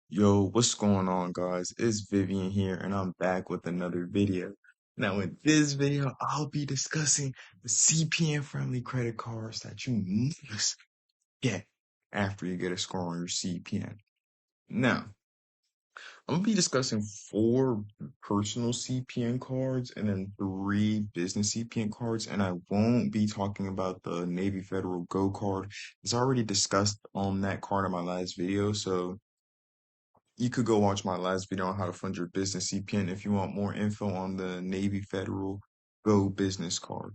Yo, what's going on, guys? It's Vivian here, and I'm back with another video. Now, in this video, I'll be discussing the CPN friendly credit cards that you must get after you get a score on your CPN. Now, I'm gonna be discussing four personal CPN cards and then three business CPN cards, and I won't be talking about the Navy Federal Go card. It's already discussed on that card in my last video, so you could go watch my last video on how to fund your business CPN if you want more info on the Navy Federal Go business card.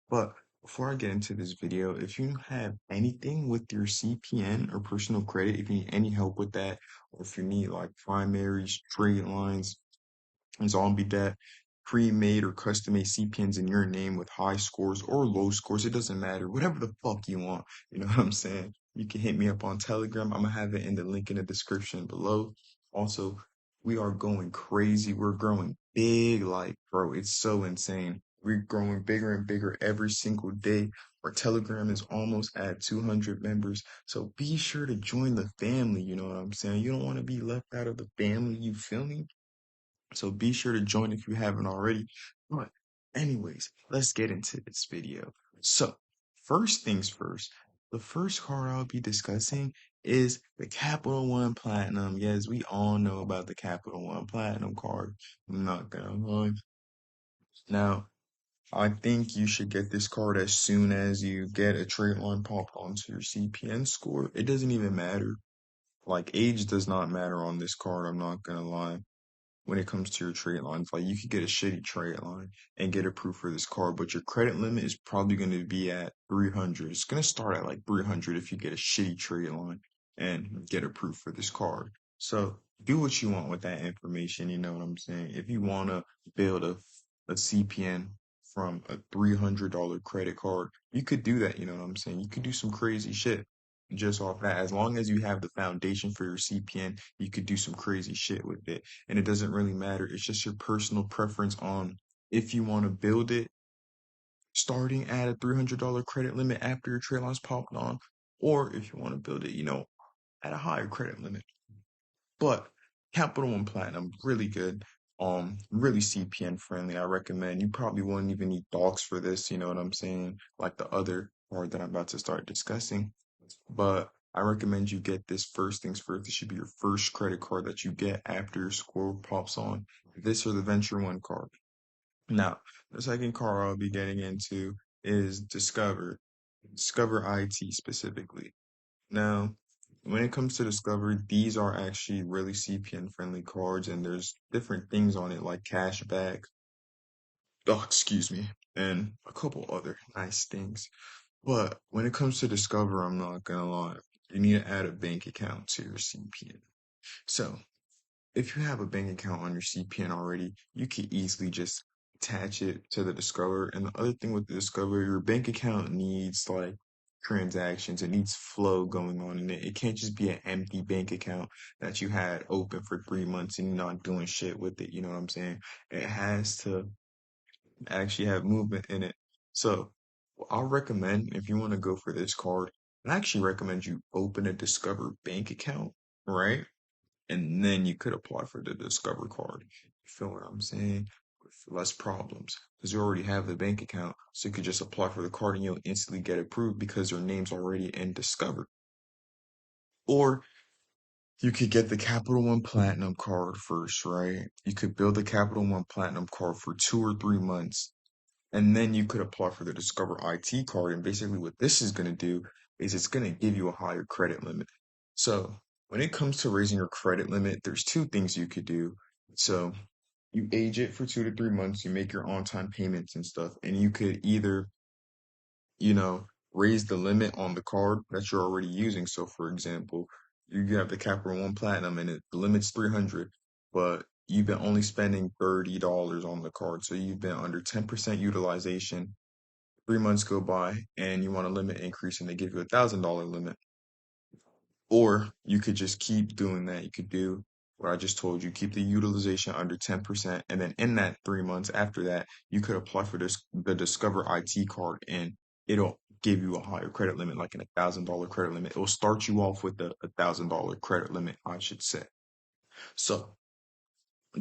But before I get into this video, if you have anything with your CPN or personal credit, if you need any help with that, or if you need like primaries, trade lines, and zombie debt, pre-made or custom-made CPNs in your name with high scores or low scores, it doesn't matter. Whatever the fuck you want. You know what I'm saying? You can hit me up on Telegram. I'm gonna have it in the link in the description below. Also, we are going crazy. We're growing big, like, bro, it's so insane. We're growing bigger and bigger every single day. Our Telegram is almost at 200 members. So be sure to join the family. You know what I'm saying? You don't want to be left out of the family. You feel me? So be sure to join if you haven't already. But anyways, let's get into this video. So first things first, the first card I'll be discussing is the Capital One Platinum. Yes, we all know about the Capital One Platinum card. I'm not gonna lie. Now, I think you should get this card as soon as you get a trade line popped onto your CPN score. It doesn't even matter. Like age does not matter on this card, I'm not gonna lie when it comes to your trade lines. Like you could get a shitty trade line and get approved for this card, but your credit limit is probably going to be at 300. It's going to start at like 300 if you get a shitty trade line and get approved for this card. So do what you want with that information. You know what I'm saying? If you want to build a CPN from a $300 credit card, you could do that. You know what I'm saying? You could do some crazy shit just off that. As long as you have the foundation for your CPN, you could do some crazy shit with it, and it doesn't really matter. It's just your personal preference on if you want to build it starting at a $300 credit limit after your trade line's popped on, or if you want to build it, at a higher credit limit. But Capital One Platinum, really good. Really CPN friendly. I recommend. You probably won't even need docs for this, you know what I'm saying? Like the other card that I'm about to start discussing. But I recommend you get this first things first. This should be your first credit card that you get after your score pops on. This or the Venture One card. Now, the second card I'll be getting into is Discover IT specifically. Now, when it comes to Discover, these are actually really CPN friendly cards, and there's different things on it like cashback, oh, excuse me, and a couple other nice things. But when it comes to Discover, I'm not gonna lie, you need to add a bank account to your CPN. So if you have a bank account on your CPN already, you can easily just attach it to the Discover. And the other thing with the Discover, your bank account needs like transactions. It needs flow going on in it. It can't just be an empty bank account that you had open for 3 months and you're not doing shit with it. You know what I'm saying? It has to actually have movement in it. So I'll recommend if you want to go for this card, I actually recommend you open a Discover bank account, right? And then you could apply for the Discover card. You feel what I'm saying? With less problems. Because you already have the bank account. So you could just apply for the card and you'll instantly get approved because your name's already in Discover. Or you could get the Capital One Platinum card first, right? You could build the Capital One Platinum card for 2 or 3 months. And then you could apply for the Discover IT card. And basically what this is going to do is it's going to give you a higher credit limit. So when it comes to raising your credit limit, there's two things you could do. So you age it for 2 to 3 months, you make your on-time payments and stuff, and you could either, you know, raise the limit on the card that you're already using. So for example, you have the Capital One Platinum and the limit's 300, but you've been only spending $30 on the card. So you've been under 10% utilization. 3 months go by and you want a limit increase and they give you $1,000 limit. Or you could just keep doing that. You could do what I just told you, keep the utilization under 10%. And then in that 3 months after that, you could apply for the Discover IT card and it'll give you a higher credit limit, like an $1,000 credit limit. It will start you off with a $1,000 credit limit, I should say. So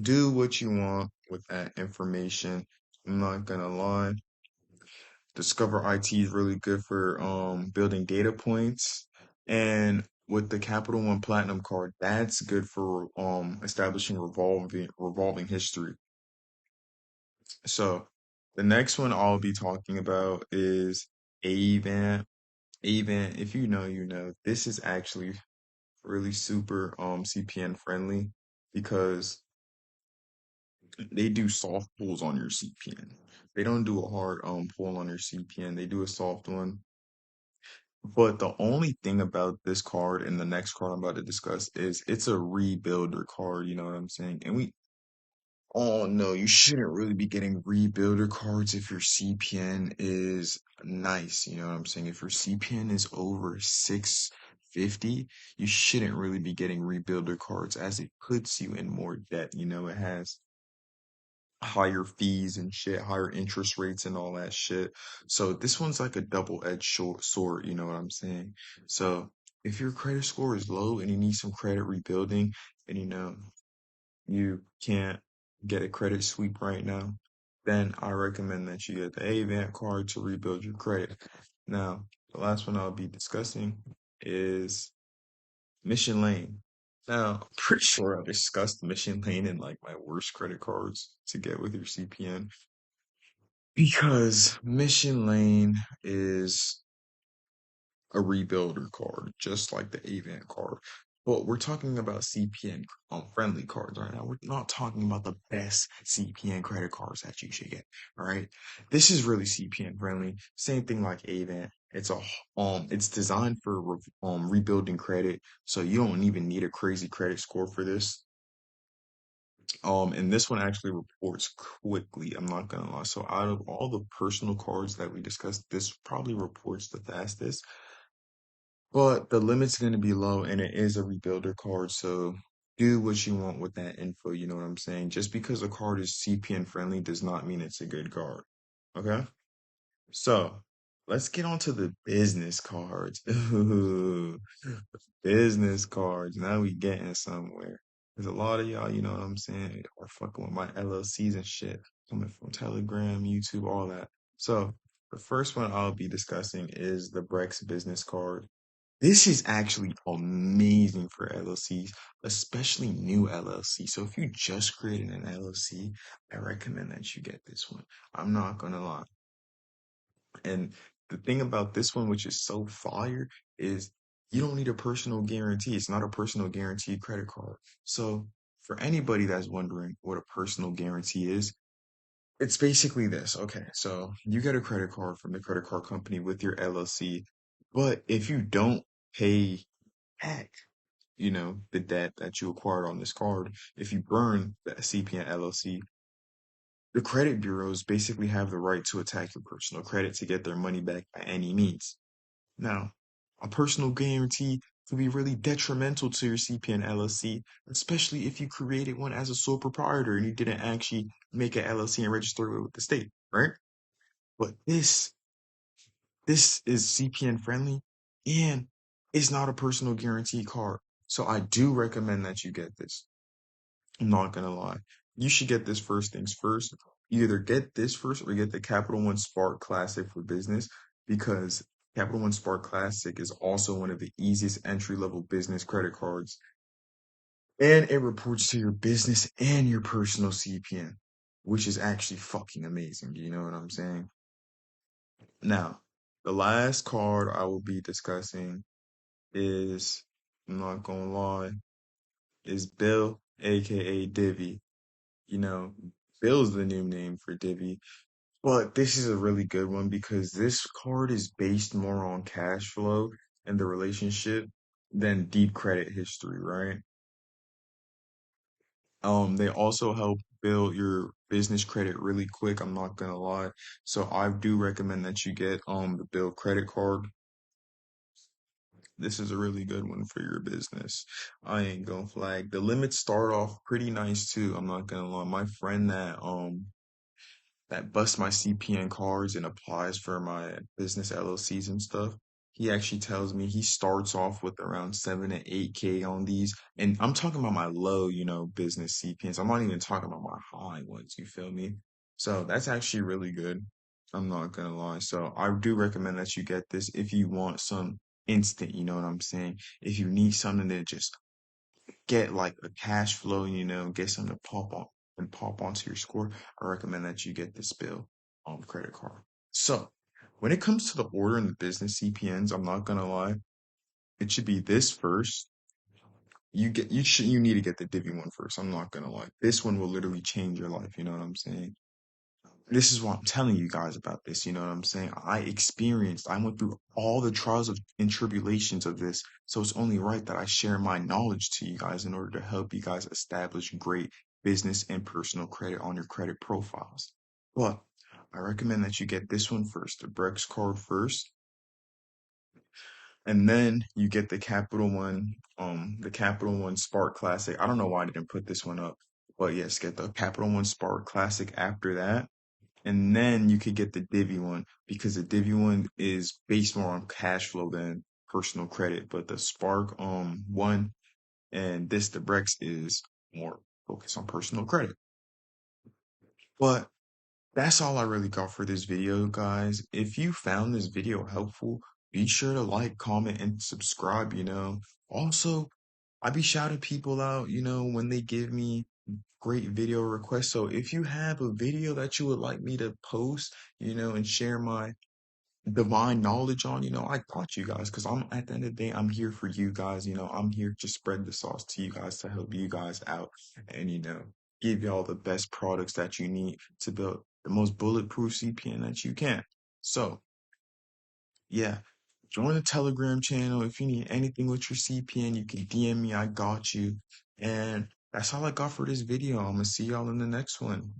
do what you want with that information. I'm not gonna lie. Discover IT is really good for building data points. And with the Capital One Platinum card, that's good for establishing revolving history. So the next one I'll be talking about is Avant. Avant, if you know, you know. This is actually really super CPN friendly because they do soft pulls on your CPN. They don't do a hard pull on your CPN. They do a soft one. But the only thing about this card and the next card I'm about to discuss is it's a rebuilder card, you know what I'm saying? And we all know you shouldn't really be getting rebuilder cards if your CPN is nice, you know what I'm saying? If your CPN is over 650, you shouldn't really be getting rebuilder cards as it puts you in more debt. You know, it has higher fees and shit, higher interest rates and all that shit. So this one's like a double-edged sword, you know what I'm saying? So if your credit score is low and you need some credit rebuilding and you know you can't get a credit sweep right now, then I recommend that you get the Avant card to rebuild your credit. Now, the last one I'll be discussing is Mission Lane. Now, I'm pretty sure I discussed Mission Lane in like my worst credit cards to get with your CPN because Mission Lane is a rebuilder card, just like the Avant card. But we're talking about CPN friendly cards right now. We're not talking about the best CPN credit cards that you should get. All right. This is really CPN friendly. Same thing like Avant. It's designed for rebuilding credit, so you don't even need a crazy credit score for this. And this one actually reports quickly. I'm not gonna lie. So out of all the personal cards that we discussed, this probably reports the fastest. But the limit's going to be low and it is a rebuilder card. So do what you want with that info. You know what I'm saying? Just because a card is CPN friendly does not mean it's a good card. Okay. So let's get on to the business cards. Ooh, business cards. Now we getting somewhere. There's a lot of y'all, you know what I'm saying, are fucking with my LLCs and shit coming from Telegram, YouTube, all that. So the first one I'll be discussing is the Brex business card. This is actually amazing for LLCs, especially new LLC. So if you just created an LLC, I recommend that you get this one. I'm not gonna lie. And the thing about this one, which is so fire, is you don't need a personal guarantee. It's not a personal guarantee credit card. So for anybody that's wondering what a personal guarantee is, it's basically this. Okay, so you get a credit card from the credit card company with your LLC, but if you don't pay back, you know, the debt that you acquired on this card, if you burn the CPN LLC, the credit bureaus basically have the right to attack your personal credit to get their money back by any means. Now, a personal guarantee could be really detrimental to your CPN LLC, especially if you created one as a sole proprietor and you didn't actually make an LLC and register it with the state, right? But this is CPN friendly and it's not a personal guarantee card. So I do recommend that you get this. I'm not gonna lie. You should get this first things first. You either get this first or get the Capital One Spark Classic for business because Capital One Spark Classic is also one of the easiest entry level business credit cards. And it reports to your business and your personal CPN, which is actually fucking amazing. You know what I'm saying? Now, the last card I will be discussing is, I'm not gonna lie, is Bill, aka Divvy. You know, Bill's the new name for Divvy. But this is a really good one because this card is based more on cash flow and the relationship than deep credit history, right? They also help build your business credit really quick, I'm not gonna lie. So I do recommend that you get the Bill credit card. This is a really good one for your business. I ain't gonna flag. The limits start off pretty nice too, I'm not gonna lie. My friend that busts my CPN cards and applies for my business LLCs and stuff. he actually tells me he starts off with around 7 to 8K on these. And I'm talking about my low, business CPNs. I'm not even talking about my high ones, you feel me? So that's actually really good. I'm not gonna lie. So I do recommend that you get this if you want some instant, you know what I'm saying? If you need something to just get like a cash flow, get something to pop onto your score, I recommend that you get this bill on credit card. So when it comes to the order and the business CPNs, I'm not gonna lie, it should be this first. You need to get the Divi one first. I'm not gonna lie. This one will literally change your life, you know what I'm saying? This is why I'm telling you guys about this. You know what I'm saying? I went through all the trials and tribulations of this. So it's only right that I share my knowledge to you guys in order to help you guys establish great business and personal credit on your credit profiles. But I recommend that you get this one first, the Brex card first, and then you get the Capital One Spark Classic. I don't know why I didn't put this one up, but yes, get the Capital One Spark Classic after that, and then you could get the Divi one because the Divi one is based more on cash flow than personal credit. But the Spark one and this the Brex is more focused on personal credit. But that's all I really got for this video, guys. If you found this video helpful, be sure to like, comment, and subscribe. Also, I be shouting people out, when they give me great video requests. So if you have a video that you would like me to post, and share my divine knowledge on, I got you guys because I'm at the end of the day, I'm here for you guys. I'm here to spread the sauce to you guys to help you guys out and, give y'all the best products that you need to build the most bulletproof CPN that you can. So, yeah, join the Telegram channel. If you need anything with your CPN, you can DM me. I got you. And that's all I got for this video. I'm gonna see y'all in the next one.